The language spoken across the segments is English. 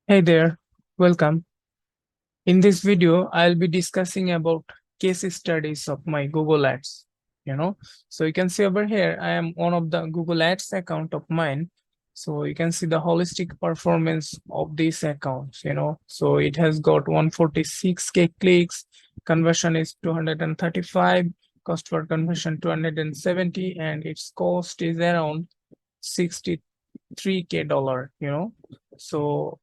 Hey there, welcome. In this video, I'll be discussing about case studies of my Google Ads. So you can see over here, I am one of the Google Ads account of mine. So you can see the holistic performance of this account. So it has got 146K clicks, conversion is 235, cost per conversion 270, and its cost is around 63K dollar. So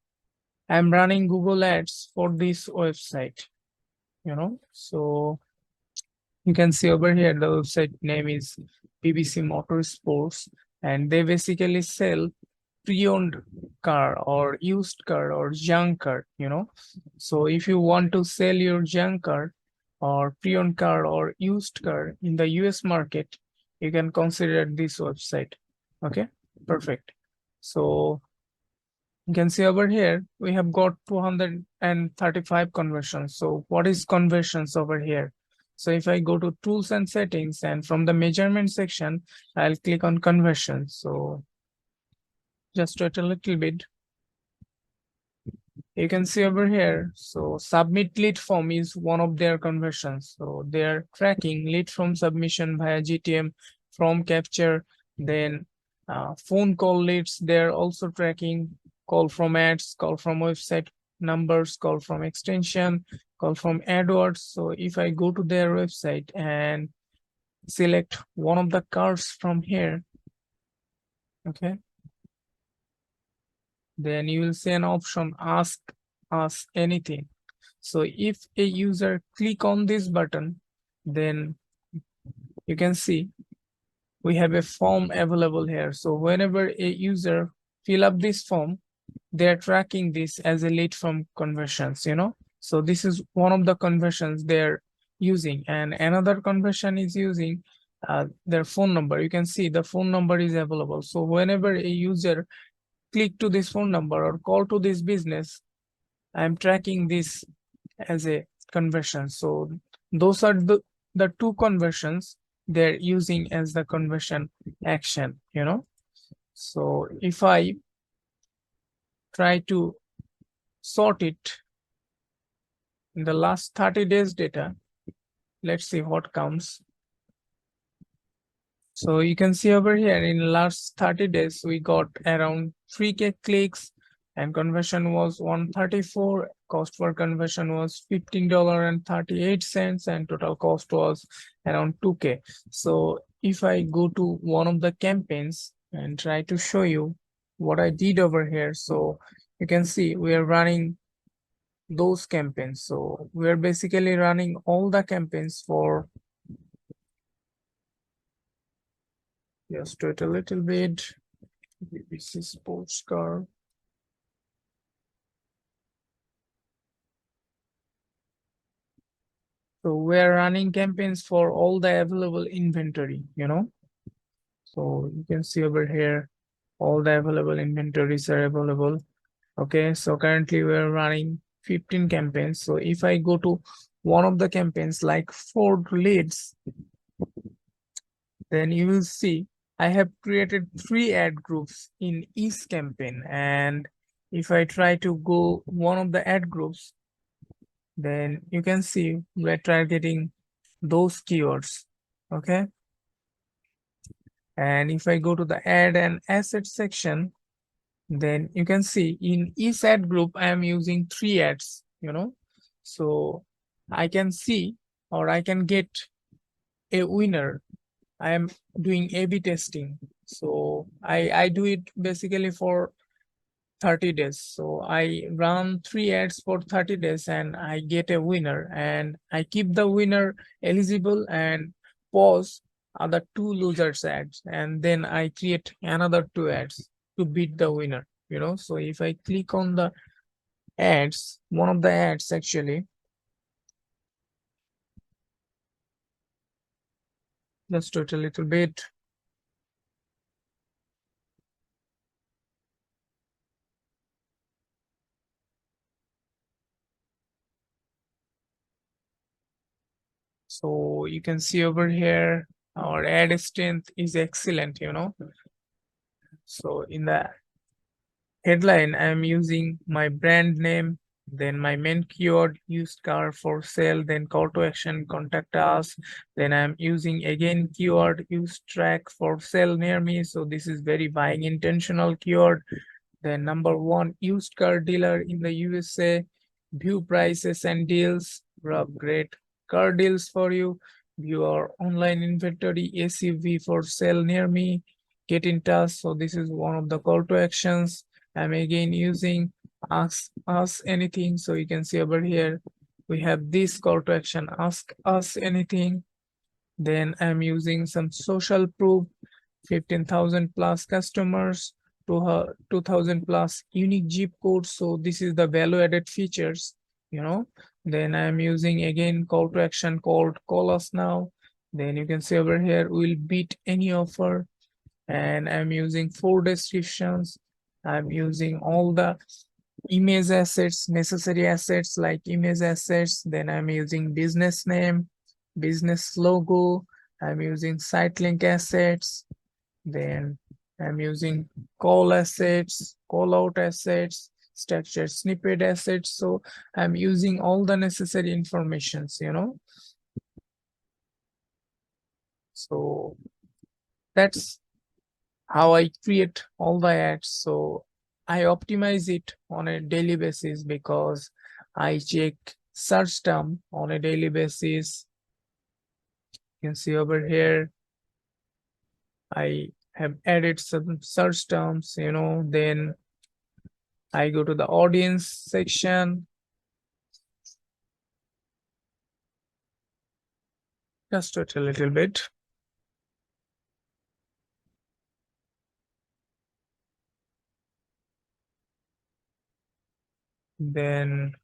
I'm running Google Ads for this website. So you can see over here the website name is BBC Motorsports, and they basically sell pre-owned car or used car or junk car. So if you want to sell your junk car or pre-owned car or used car in the US market, you can consider this website. Okay, perfect. So you can see over here, we have got 235 conversions. So what is conversions over here? So if I go to tools and settings, and from the measurement section, I'll click on conversions. So just wait a little bit. You can see over here, so submit lead form is one of their conversions. So they're tracking lead from submission via GTM, from capture, then phone call leads, they're also tracking call from ads, call from website numbers, call from extension, call from AdWords. So if I go to their website and select one of the cars from here, okay, then you will see an option, ask us anything. So if a user click on this button, then you can see we have a form available here. So whenever a user fill up this form, they're tracking this as a lead from conversions. So this is one of the conversions they're using, and another conversion is using their phone number. You can see the phone number is available. So whenever a user click to this phone number or call to this business, I'm tracking this as a conversion. So those are the two conversions they're using as the conversion action. So if I try to sort it in the last 30 days data, let's see what comes. So you can see over here in the last 30 days, we got around 3K clicks and conversion was 134. Cost per conversion was $15.38 and total cost was around 2K. So if I go to one of the campaigns and try to show you what I did over here, so you can see we are running those campaigns. So we're basically running all the campaigns for, just wait a little bit, BBC sports car. So we're running campaigns for all the available inventory. So you can see over here, all the available inventories are available. Okay, so currently we're running 15 campaigns. So if I go to one of the campaigns like Ford leads, then you will see I have created 3 ad groups in each campaign. And if I try to go one of the ad groups, then you can see we're targeting those keywords. Okay. And if I go to the ad and asset section, then you can see in each ad group, I am using 3 ads. So I can see, or I can get a winner. I am doing A/B testing. So I do it basically for 30 days. So I run 3 ads for 30 days and I get a winner, and I keep the winner eligible and pause other 2 losers ads, and then I create another 2 ads to beat the winner. So if I click on the ads, one of the ads actually, just wait a little bit. So you can see over here, our ad strength is excellent. So in the headline, I am using my brand name, then my main keyword, used car for sale, then call to action, contact us. Then I am using again keyword, used track for sale near me. So this is very buying intentional keyword. Then number one, used car dealer in the USA, view prices and deals, grab great car deals for you, view our online inventory, SUV for sale near me, get in touch. So this is one of the call to actions. I'm again using ask us anything. So you can see over here, we have this call to action, ask us anything. Then I'm using some social proof, 15,000 plus customers, 2,000 plus unique zip codes. So this is the value added features, you know. Then I'm using again call to action called call us now. Then you can see over here, we'll beat any offer. And I'm using 4 descriptions. I'm using all the image assets, necessary assets like image assets. Then I'm using business name, business logo. I'm using site link assets. Then I'm using call assets, call out assets, structured snippet assets. So I'm using all the necessary informations, you know. So that's how I create all the ads. So I optimize it on a daily basis because I check search term on a daily basis. You can see over here, I have added some search terms, you know. Then I go to the audience section, just wait a little bit. Then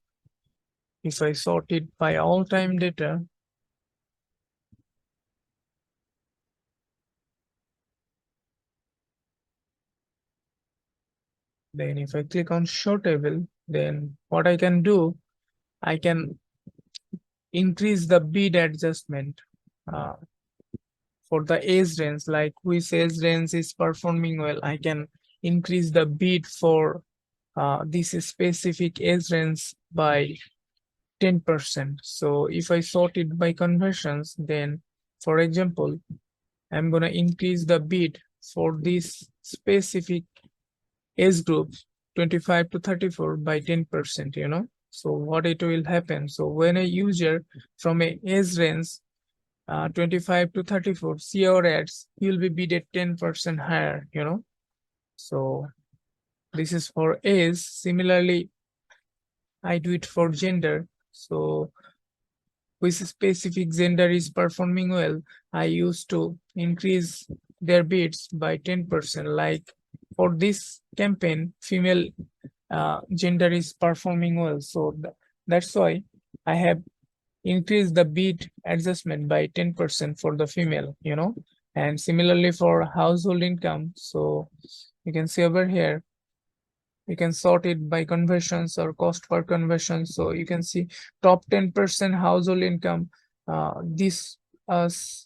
if I sort it by all time data, then if I click on show table, then what I can do, I can increase the bid adjustment uh, for the age range, like which age range is performing well. I can increase the bid for this specific age range by 10%. So if I sort it by conversions, then for example, I'm gonna increase the bid for this specific age group 25 to 34 by 10%, you know. So what it will happen, so when a user from a age range 25 to 34 see our ads, you'll be bid at 10% higher, you know. So this is for age. Similarly, I do it for gender. So which specific gender is performing well, I used to increase their bids by 10%. Like for this campaign, female gender is performing well. So that's why I have increased the bid adjustment by 10% for the female, you know. And similarly for household income, so you can see over here, you can sort it by conversions or cost per conversion. So you can see top 10% household income, these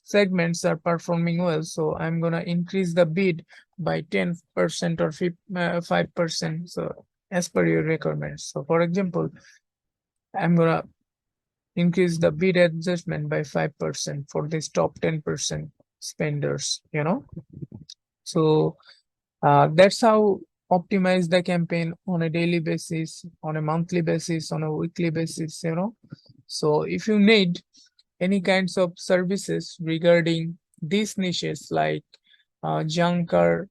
segments are performing well. So I'm gonna increase the bid by 10% or 5%. So as per your requirements. So for example, I'm gonna increase the bid adjustment by 5% for this top 10% spenders, you know. So that's how optimize the campaign on a daily basis, on a monthly basis, on a weekly basis, you know. So if you need any kinds of services regarding these niches like junk car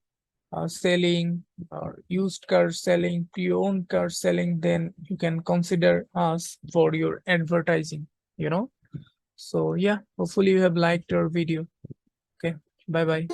selling or used car selling, pre-owned car selling, then you can consider us for your advertising, you know. So yeah, hopefully you have liked our video. Okay, bye bye.